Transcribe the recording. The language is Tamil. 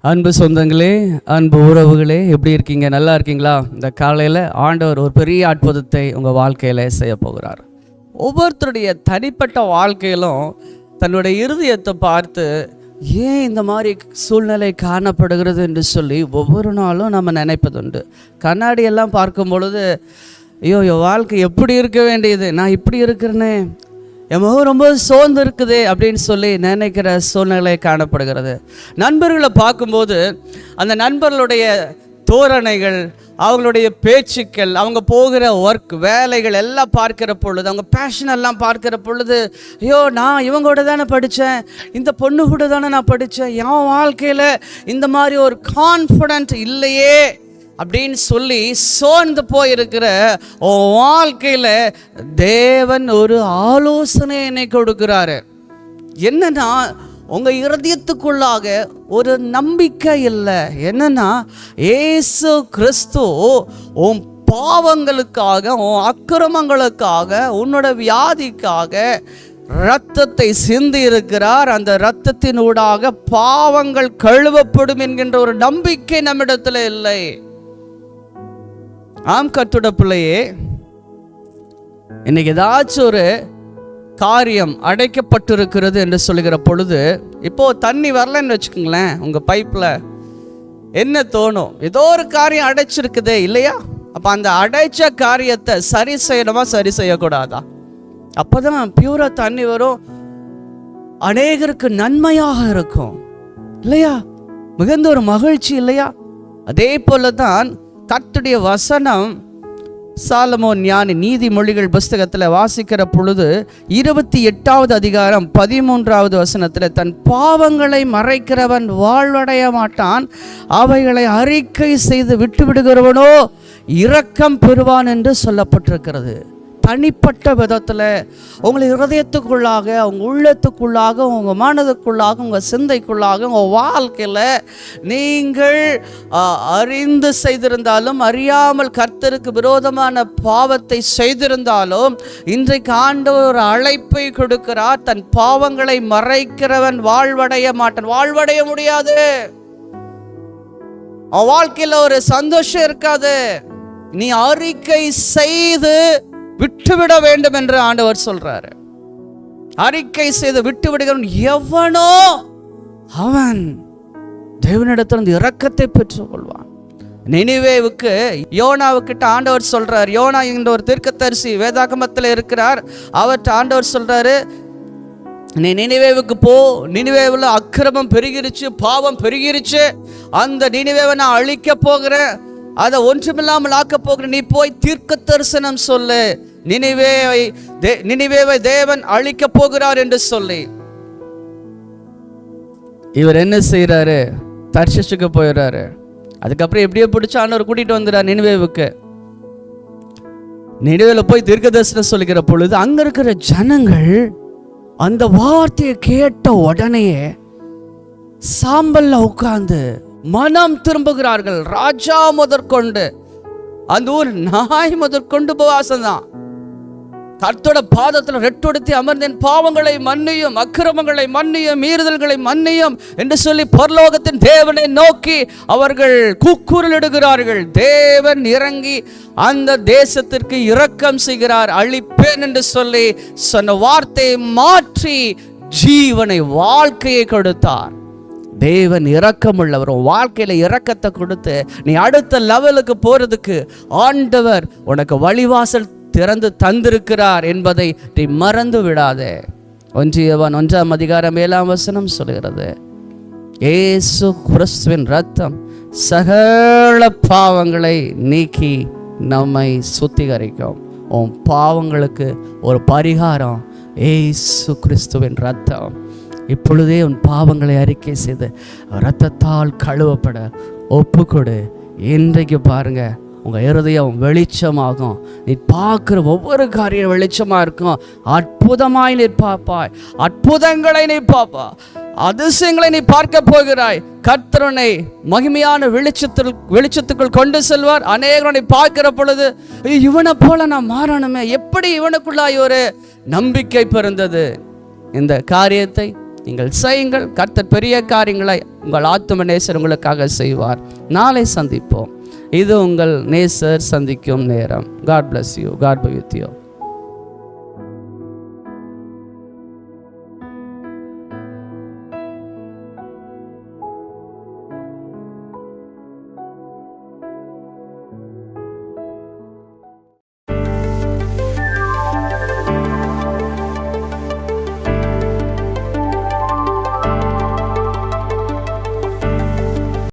அன்பு சொந்தங்களே, அன்பு உறவுகளே, எப்படி இருக்கீங்க? நல்லா இருக்கீங்களா? இந்த காலையில் ஆண்டவர் ஒரு பெரிய அற்புதத்தை உங்கள் வாழ்க்கையில் செய்ய போகிறார். ஒவ்வொருத்தருடைய தனிப்பட்ட வாழ்க்கையிலும் தன்னுடைய இருதயத்தை பார்த்து ஏன் இந்த மாதிரி சூழ்நிலை காணப்படுகிறது என்று சொல்லி ஒவ்வொரு நாளும் நம்ம நினைப்பதுண்டு. கண்ணாடியெல்லாம் பார்க்கும் பொழுது ஐயோ என் வாழ்க்கை எப்படி இருக்க வேண்டியது, நான் இப்படி இருக்கிறேனே, என் முகம் ரொம்ப சோர்ந்து இருக்குதே அப்படின்னு சொல்லி நினைக்கிற சூழ்நிலை காணப்படுகிறது. நண்பர்களை பார்க்கும்போது அந்த நண்பர்களுடைய தோரணைகள், அவங்களுடைய பேச்சுக்கள், அவங்க போகிற ஒர்க் வேலைகள் எல்லாம் பார்க்கிற பொழுது, அவங்க பேஷன் எல்லாம் பார்க்கிற பொழுது, ஐயோ நான் இவங்களோட தானே படித்தேன், இந்த பொண்ணு கூட தானே நான் படித்தேன், என் வாழ்க்கையில் இந்த மாதிரி ஒரு கான்ஃபிடென்ட் இல்லையே அப்படின்னு சொல்லி சோர்ந்து போயிருக்கிற வாழ்க்கையில் தேவன் ஒரு ஆலோசனை என்னை கொடுக்கிறாரு. என்னன்னா, உங்கள் இருதயத்துக்குள்ளாக ஒரு நம்பிக்கை இல்லை. என்னன்னா, இயேசு கிறிஸ்து உன் பாவங்களுக்காக, உன் அக்கிரமங்களுக்காக, உன்னோட வியாதிக்காக இரத்தத்தை சிந்தி இருக்கிறார். அந்த இரத்தத்தினூடாக பாவங்கள் கழுவப்படும் என்கின்ற ஒரு நம்பிக்கை நம்மிடத்தில் இல்லை. ஆம் கர்த்தருடைய பிள்ளையே, இன்னைக்கு ஏதாச்சும் ஒரு காரியம் அடைக்கப்பட்டிருக்கிறது என்று சொல்லுகிற பொழுது, இப்போ தண்ணி வரலன்னு வச்சுக்கோங்களேன், உங்க பைப்ல என்ன தோணும்? ஏதோ ஒரு காரியம் அடைச்சிருக்குதே இல்லையா? அப்ப அந்த அடைச்ச காரியத்தை சரி செய்யணுமா, சரி செய்யக்கூடாதா? அப்பதான் பியூரா தண்ணி வரும், அநேகருக்கு நன்மையாக இருக்கும் இல்லையா? மிகுந்த ஒரு மகிழ்ச்சி இல்லையா? அதே போலதான் கர்த்தருடைய வசனம் சாலமோன் ஞானி நீதிமொழிகள் புஸ்தகத்தில் வாசிக்கிற பொழுது 28வது அதிகாரம் 13வது வசனத்தில், தன் பாவங்களை மறைக்கிறவன் வாழ்வடைய மாட்டான், அவைகளை அறிக்கை செய்து விட்டுவிடுகிறவனோ இரக்கம் பெறுவான் என்று சொல்லப்பட்டிருக்கிறது. தனிப்பட்ட விதத்தில் உங்கள் இருதயத்துக்குள்ளாக, உங்கள் உள்ளத்துக்குள்ளாக, உங்கள் மனதுக்குள்ளாக, உங்கள் சிந்தைக்குள்ளாக, உங்கள் வாழ்க்கையில் நீங்கள் அறிந்து செய்திருந்தாலும் அறியாமல் கர்த்தருக்கு விரோதமான பாவத்தை செய்திருந்தாலும், இன்றைக்கு ஆண்டவர் ஒரு அழைப்பை கொடுக்கிறார். தன் பாவங்களை மறைக்கிறவன் வாழ்வடைய மாட்டான். வாழ்வடைய முடியாது. அவன் வாழ்க்கையில் ஒரு சந்தோஷம் இருக்காது. நீ அறிக்கை செய்து விட்டுவிட வேண்டும் என்று ஆண்டவர் சொல்றாரு. அறிக்கை செய்து விட்டு விடுகிறவன் எவனோ அவன் தேவனிடத்திலிருந்து இரக்கத்தை பெற்றுக் கொள்வான். நினிவேவுக்கு யோனாவுக்கிட்ட ஆண்டவர் சொல்றார். யோனா என்ற ஒரு தீர்க்கதரிசி வேதாகமத்தில் இருக்கிறார். அவர்கிட்ட ஆண்டவர் சொல்றாரு, நீ நினிவேவுக்கு போ, நினிவேவில் அக்கிரமம் பெருகிருச்சு, பாவம் பெருகிருச்சு, அந்த நினிவேவை நான் அழிக்க போகிறேன், அதை ஒன்றுமில்லாமல் ஆக்க போகிறேன், நீ போய் தீர்க்க தரிசனம் சொல்லு, நினிவேவை தேவன் அழிக்க போகிறார் என்று சொல்லி. இவர் என்ன செய்யறாரு? தர்ஷீசுக்கு போயிடுறாரு. அதுக்கப்புறம் எப்படியோ பிடிச்ச ஆண்டவர் கூட்டிட்டு வந்துறார் நினிவேவுக்கு. நினிவேல போய் தீர்க்க தரிசனம் சொல்லுகிற பொழுது அங்க இருக்கிற ஜனங்கள் அந்த வார்த்தையை கேட்ட உடனேயே சாம்பல்ல உட்கார்ந்து மனம் திரும்புகிறார்கள். ராஜா முதற்கொண்டு அந்த ஊர் நாய் முதற்கொண்டு உபவாசம்தான். கர்த்தரோட பாதத்தில் ரெட்டொடுத்தி அமர்ந்தேன், பாவங்களை மன்னியும், அக்கிரமங்களை மன்னியும், மீறுதல்களை மன்னியும் என்று சொல்லி பரலோகத்தின் தேவனை நோக்கி அவர்கள் கூக்குரலிடுகிறார்கள். தேவன் இறங்கி அந்த தேசத்திற்கு இரக்கம் செய்கிறார். அழிப்பேன் என்று சொல்லி சொன்ன வார்த்தையை மாற்றி ஜீவனை, வாழ்க்கையை கொடுத்தார். தேவன் இரக்கமுள்ளவர். வாழ்க்கையில இரக்கத்தை கொடுத்து நீ அடுத்த லெவலுக்கு போறதுக்கு ஆண்டவர் உனக்கு வழிவாசல் திறந்து தந்திருக்கிறார் என்பதை நீ மறந்து விடாதே. 1 யோவான் 1ஆம் அதிகாரம் 7ஆம் வசனம் சொல்கிறது, இயேசு கிறிஸ்துவின் இரத்தம் சகல பாவங்களை நீக்கி நம்மை சுத்திகரிக்கும். உன் பாவங்களுக்கு ஒரு பரிகாரம் இயேசு கிறிஸ்துவின் இரத்தம். இப்பொழுதே உன் பாவங்களை அறிக்கை செய்து இரத்தத்தால் கழுவப்பட ஒப்புக்கொடு. இன்றைக்கு பாருங்க, உங்கள் இருதயம் வெளிச்சமாகும். நீ பார்க்குற ஒவ்வொரு காரியம் வெளிச்சமாக இருக்கும். அற்புதமாய் நீ பார்ப்பாய், அற்புதங்களை நீ பார்ப்பாய், அதிசயங்களை நீ பார்க்க போகிறாய். கர்த்தரனை மகிமையான வெளிச்சத்துக்குள் கொண்டு செல்வார். அநேகரை பார்க்கிற பொழுது இவனை போல நான் மாறணுமே, எப்படி இவனுக்குள்ளாய் ஒரு நம்பிக்கை பிறந்தது. இந்த காரியத்தை நீங்கள் செய்யுங்கள். கர்த்தர் பெரிய காரியங்களை உங்கள் ஆத்தும நேசர் உங்களுக்காக செய்வார். நாளை சந்திப்போம். இது உங்கள் நேசர் சந்திக்கும் நேரம். God bless you. God be with you.